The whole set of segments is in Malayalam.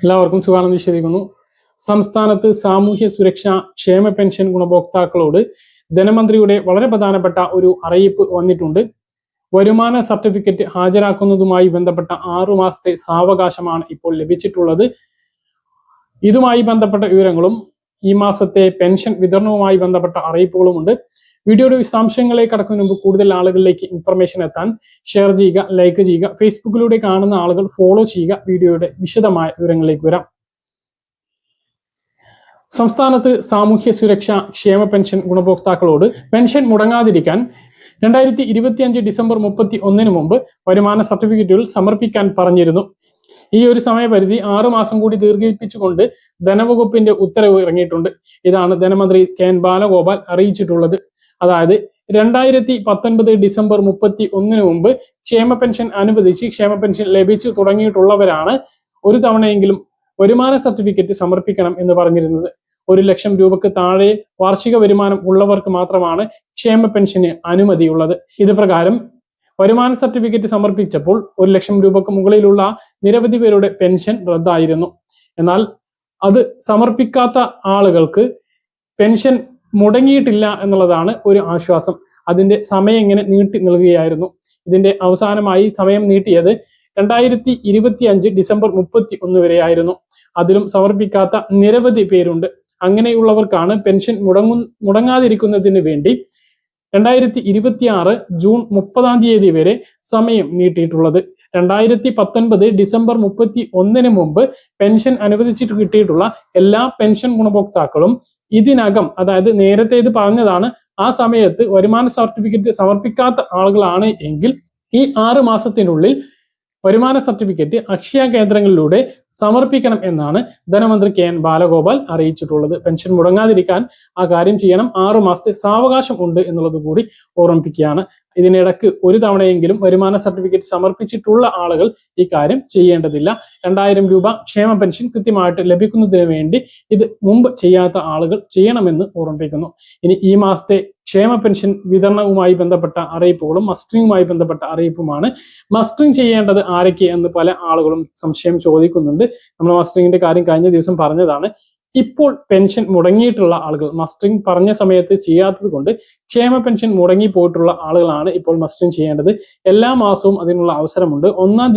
എല്ലാവർക്കും സുഖാണെന്ന് വിശ്വസിക്കുന്നു. സംസ്ഥാനത്ത് സാമൂഹ്യ സുരക്ഷാ ക്ഷേമ പെൻഷൻ ഗുണഭോക്താക്കളോട് ധനമന്ത്രിയുടെ വളരെ പ്രധാനപ്പെട്ട ഒരു അറിയിപ്പ് വന്നിട്ടുണ്ട്. വരുമാന സർട്ടിഫിക്കറ്റ് ഹാജരാക്കുന്നതുമായി ബന്ധപ്പെട്ട 6 മാസത്തെ സാവകാശമാണ് ഇപ്പോൾ ലഭിച്ചിട്ടുള്ളത്. ഇതുമായി ബന്ധപ്പെട്ട വിവരങ്ങളും ഈ മാസത്തെ പെൻഷൻ വിതരണവുമായി ബന്ധപ്പെട്ട അറിയിപ്പുകളുമുണ്ട്. വീഡിയോയുടെ വിശദാംശങ്ങളിലേക്ക് കടക്കുന്നതിന് മുമ്പ് കൂടുതൽ ആളുകളിലേക്ക് ഇൻഫർമേഷൻ എത്താൻ ഷെയർ ചെയ്യുക, ലൈക്ക് ചെയ്യുക. ഫേസ്ബുക്കിലൂടെ കാണുന്ന ആളുകൾ ഫോളോ ചെയ്യുക. വീഡിയോയുടെ വിശദമായ വിവരങ്ങളിലേക്ക് വരാം. സംസ്ഥാനത്ത് സാമൂഹ്യ സുരക്ഷാ ക്ഷേമ പെൻഷൻ ഗുണഭോക്താക്കളോട് പെൻഷൻ മുടങ്ങാതിരിക്കാൻ 2025 ഡിസംബർ 31 മുമ്പ് വരുമാന സർട്ടിഫിക്കറ്റുകൾ സമർപ്പിക്കാൻ പറഞ്ഞിരുന്നു. ഈ ഒരു സമയപരിധി 6 മാസം കൂടി ദീർഘിപ്പിച്ചുകൊണ്ട് ധനവകുപ്പിന്റെ ഉത്തരവ് ഇറങ്ങിയിട്ടുണ്ട്. ഇതാണ് ധനമന്ത്രി കെ.എൻ. ബാലഗോപാൽ അറിയിച്ചിട്ടുള്ളത്. അതായത് 2019 ഡിസംബർ 31 മുമ്പ് ക്ഷേമ പെൻഷൻ അനുവദിച്ച് ക്ഷേമ പെൻഷൻ ലഭിച്ചു തുടങ്ങിയിട്ടുള്ളവരാണ് ഒരു തവണയെങ്കിലും വരുമാന സർട്ടിഫിക്കറ്റ് സമർപ്പിക്കണം എന്ന് പറഞ്ഞിരുന്നത്. 1 ലക്ഷം രൂപക്ക് താഴെ വാർഷിക വരുമാനം ഉള്ളവർക്ക് മാത്രമാണ് ക്ഷേമ പെൻഷന് അനുമതിയുള്ളത്. ഇത് പ്രകാരം വരുമാന സർട്ടിഫിക്കറ്റ് സമർപ്പിച്ചപ്പോൾ 1 ലക്ഷം രൂപക്ക് മുകളിലുള്ള നിരവധി പേരുടെ പെൻഷൻ റദ്ദായിരുന്നു. എന്നാൽ അത് സമർപ്പിക്കാത്ത ആളുകൾക്ക് പെൻഷൻ മുടങ്ങിയിട്ടില്ല എന്നുള്ളതാണ് ഒരു ആശ്വാസം. അതിന്റെ സമയം ഇങ്ങനെ നീട്ടി നൽകുകയായിരുന്നു. ഇതിന്റെ അവസാനമായി സമയം നീട്ടിയത് 2025 ഡിസംബർ 31 വരെയായിരുന്നു. അതിലും സമർപ്പിക്കാത്ത നിരവധി പേരുണ്ട്. അങ്ങനെയുള്ളവർക്കാണ് പെൻഷൻ മുടങ്ങാതിരിക്കുന്നതിന് വേണ്ടി 2026 ജൂൺ 30 വരെ സമയം നീട്ടിയിട്ടുള്ളത്. 2019 ഡിസംബർ 31 മുമ്പ് പെൻഷൻ അനുവദിച്ചിട്ട് കിട്ടിയിട്ടുള്ള എല്ലാ പെൻഷൻ ഗുണഭോക്താക്കളും ഇതിനകം, അതായത് നേരത്തെ ഇത് പറഞ്ഞതാണ്, ആ സമയത്ത് വരുമാന സർട്ടിഫിക്കറ്റ് സമർപ്പിക്കാത്ത ആളുകളാണ് എങ്കിൽ ഈ 6 മാസത്തിനുള്ളിൽ വരുമാന സർട്ടിഫിക്കറ്റ് അക്ഷയ കേന്ദ്രങ്ങളിലൂടെ സമർപ്പിക്കണം എന്നാണ് ധനമന്ത്രി കെ.എൻ. ബാലഗോപാൽ അറിയിച്ചിട്ടുള്ളത്. പെൻഷൻ മുടങ്ങാതിരിക്കാൻ ആ കാര്യം ചെയ്യണം. 6 മാസത്തെ സാവകാശം ഉണ്ട് എന്നുള്ളത് കൂടി ഓർമ്മിപ്പിക്കുകയാണ്. ഇതിനിടക്ക് ഒരു തവണയെങ്കിലും വരുമാന സർട്ടിഫിക്കറ്റ് സമർപ്പിച്ചിട്ടുള്ള ആളുകൾ ഈ കാര്യം ചെയ്യേണ്ടതില്ല. 2000 രൂപ ക്ഷേമ പെൻഷൻ കൃത്യമായിട്ട് ലഭിക്കുന്നതിന് വേണ്ടി ഇത് മുമ്പ് ചെയ്യാത്ത ആളുകൾ ചെയ്യണമെന്ന് ഓർമ്മിപ്പിക്കുന്നു. ഇനി ഈ മാസത്തെ ക്ഷേമ പെൻഷൻ വിതരണവുമായി ബന്ധപ്പെട്ട അറിയിപ്പുകളും മസ്റ്ററിങ്ങുമായി ബന്ധപ്പെട്ട അറിയിപ്പുമാണ്. മസ്റ്ററിങ് ചെയ്യേണ്ടത് ആരൊക്കെ എന്ന് പല ആളുകളും സംശയം ചോദിക്കുന്നുണ്ട്. നമ്മൾ മസ്റ്ററിങ്ങിന്റെ കാര്യം കഴിഞ്ഞ ദിവസം പറഞ്ഞതാണ്. ഇപ്പോൾ പെൻഷൻ മുടങ്ങിയിട്ടുള്ള ആളുകൾ, മസ്റ്ററിങ് പറഞ്ഞ സമയത്ത് ചെയ്യാത്തത് കൊണ്ട് ക്ഷേമ പെൻഷൻ മുടങ്ങി പോയിട്ടുള്ള ആളുകളാണ് ഇപ്പോൾ മസ്റ്ററിങ് ചെയ്യേണ്ടത്. എല്ലാ മാസവും അതിനുള്ള അവസരമുണ്ട്. 1-ാം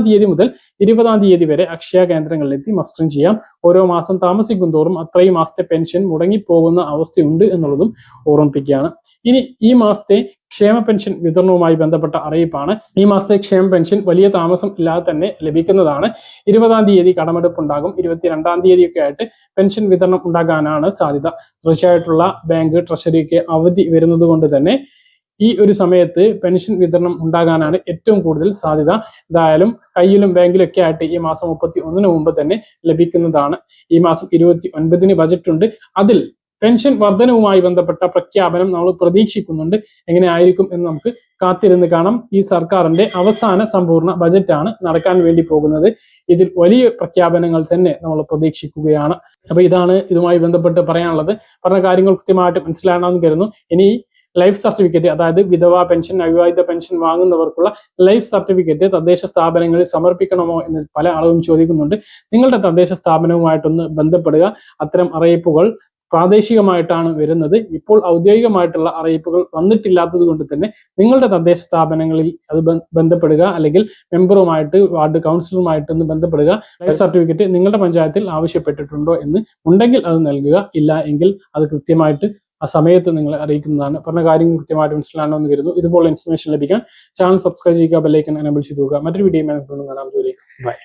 തീയതി മുതൽ 20-ാം തീയതി വരെ അക്ഷയ കേന്ദ്രങ്ങളിലെത്തി മസ്റ്ററിങ് ചെയ്യാം. ഓരോ മാസം താമസിക്കും തോറും അത്രയും മാസത്തെ പെൻഷൻ മുടങ്ങിപ്പോകുന്ന അവസ്ഥയുണ്ട് എന്നുള്ളതും ഓർമ്മിപ്പിക്കുകയാണ്. ഇനി ഈ മാസത്തെ ക്ഷേമ പെൻഷൻ വിതരണവുമായി ബന്ധപ്പെട്ട അറിയിപ്പാണ്. ഈ മാസത്തെ ക്ഷേമ പെൻഷൻ വലിയ താമസം ഇല്ലാതെ തന്നെ ലഭിക്കുന്നതാണ്. 20-ാം തീയതി കടമെടുപ്പ് ഉണ്ടാകും. 22-ാം തീയതിയൊക്കെ ആയിട്ട് പെൻഷൻ വിതരണം ഉണ്ടാകാനാണ് സാധ്യത. തീർച്ചയായിട്ടുള്ള ബാങ്ക്, ട്രഷറിയൊക്കെ അവധി വരുന്നത് കൊണ്ട് തന്നെ ഈ ഒരു സമയത്ത് പെൻഷൻ വിതരണം ഉണ്ടാകാനാണ് ഏറ്റവും കൂടുതൽ സാധ്യത. എന്തായാലും കയ്യിലും ബാങ്കിലും ഒക്കെ ആയിട്ട് ഈ മാസം 31 മുമ്പ് തന്നെ ലഭിക്കുന്നതാണ്. ഈ മാസം 29 ബജറ്റ് ഉണ്ട്. അതിൽ പെൻഷൻ വർധനവുമായി ബന്ധപ്പെട്ട പ്രഖ്യാപനം നമ്മൾ പ്രതീക്ഷിക്കുന്നുണ്ട്. എങ്ങനെ ആയിരിക്കും എന്ന് നമുക്ക് കാത്തിരുന്ന് കാണാം. ഈ സർക്കാരിന്റെ അവസാന സമ്പൂർണ്ണ ബജറ്റാണ് നടക്കാൻ വേണ്ടി പോകുന്നത്. ഇതിൽ വലിയ പ്രഖ്യാപനങ്ങൾ തന്നെ നമ്മൾ പ്രതീക്ഷിക്കുകയാണ്. അപ്പൊ ഇതാണ് ഇതുമായി ബന്ധപ്പെട്ട് പറയാനുള്ളത്. പറഞ്ഞ കാര്യങ്ങൾ കൃത്യമായിട്ട് മനസ്സിലാണെന്ന് കരുതുന്നു. ഇനി ലൈഫ് സർട്ടിഫിക്കറ്റ്, അതായത് വിധവാ പെൻഷൻ, അവിവാഹിത പെൻഷൻ വാങ്ങുന്നവർക്കുള്ള ലൈഫ് സർട്ടിഫിക്കറ്റ് തദ്ദേശ സ്ഥാപനങ്ങളിൽ സമർപ്പിക്കണമോ എന്ന് പല ആളുകളും ചോദിക്കുന്നുണ്ട്. നിങ്ങളുടെ തദ്ദേശ സ്ഥാപനവുമായിട്ടൊന്ന് ബന്ധപ്പെടുക. അത്തരം അറിയിപ്പുകൾ പ്രാദേശികമായിട്ടാണ് വരുന്നത്. ഇപ്പോൾ ഔദ്യോഗികമായിട്ടുള്ള അറിയിപ്പുകൾ വന്നിട്ടില്ലാത്തത് കൊണ്ട് തന്നെ നിങ്ങളുടെ തദ്ദേശ സ്ഥാപനങ്ങളിൽ അത് ബന്ധപ്പെടുക, അല്ലെങ്കിൽ മെമ്പറുമായിട്ട്, വാർഡ് കൗൺസിലറുമായിട്ടൊന്ന് ബന്ധപ്പെടുക. ലൈഫ് സർട്ടിഫിക്കറ്റ് നിങ്ങളുടെ പഞ്ചായത്തിൽ ആവശ്യപ്പെട്ടിട്ടുണ്ടോ എന്ന് ഉണ്ടെങ്കിൽ അത് നൽകുക. ഇല്ല എങ്കിൽ അത് കൃത്യമായിട്ട് ആ സമയത്ത് നിങ്ങളെ അറിയിക്കുന്നതാണ്. പറഞ്ഞ കാര്യങ്ങൾ കൃത്യമായിട്ട് മനസ്സിലാണോ എന്ന് കരുതുന്നു. ഇതുപോലെ ഇൻഫർമേഷൻ ലഭിക്കാൻ ചാനൽ സബ്സ്ക്രൈബ് ചെയ്യുക, ബെല്ലൈക്കൺ എനേബിൾ ചെയ്ത് നോക്കുക. മറ്റൊരു വീഡിയോ കാണാം. ബൈ.